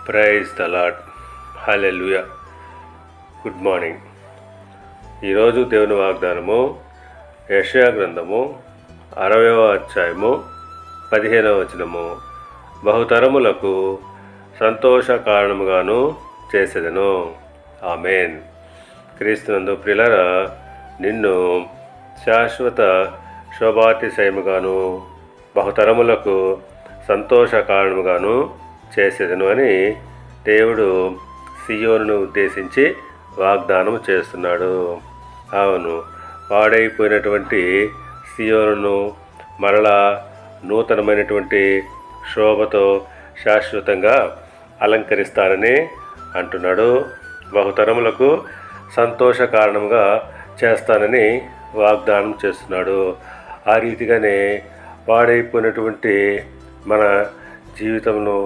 Praise the Lord. Hallelujah. Good morning. ఈరోజు దేవుని వాగ్దానము యెషయా గ్రంథము 60వ అధ్యాయము 15వ వచనము. బహుతరములకు సంతోష కారణముగాను చేసేదను. ఆమేన్. క్రీస్తునందు ప్రియులారా, నిన్ను శాశ్వత శోభాతిశయముగాను బహుతరములకు సంతోష కారణముగాను చేసేదను అని దేవుడు సియోనును ఉద్దేశించి వాగ్దానం చేస్తున్నాడు. అవును, పాడైపోయినటువంటి సియోనును మరలా నూతనమైనటువంటి శోభతో శాశ్వతంగా అలంకరిస్తారని అంటున్నాడు. బహుతరములకు సంతోష కారణంగా చేస్తానని వాగ్దానం చేస్తున్నాడు. ఆ రీతిగానే పాడైపోయినటువంటి మన జీవితంలో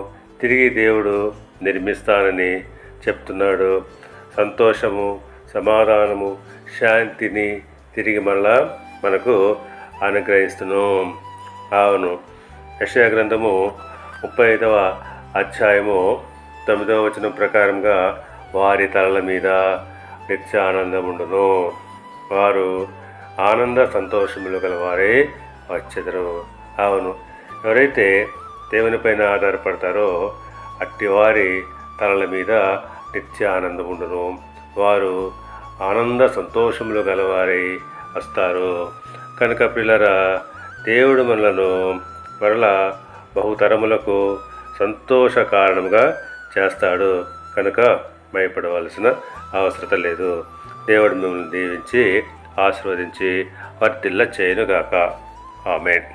తిరిగి దేవుడు నిర్మిస్తానని చెప్తున్నాడు. సంతోషము, సమాధానము, శాంతిని తిరిగి మళ్ళా మనకు అనుగ్రహిస్తున్నాం. అవును, యెషయా గ్రంథము 35వ అధ్యాయము 9వ వచనం ప్రకారంగా వారి తలల మీద నిత్య ఆనందం ఉండును, వారు ఆనంద సంతోషములు గల వారే వచ్చెదరు. అవును, ఎవరైతే దేవునిపైన ఆధారపడతారో అట్టి వారి తలల మీద నిత్య ఆనందం ఉండును, వారు ఆనంద సంతోషములు గలవారై వస్తారు. కనుక పిల్లరా, దేవుడు మనలను మరలా బహుతరములకు సంతోష కారణంగా చేస్తాడు. కనుక భయపడవలసిన అవసరం లేదు. దేవుడు మిమ్మల్ని దీవించి ఆశీర్వదించి వర్ధిల్ల చేయనుగాక. ఆమేన్.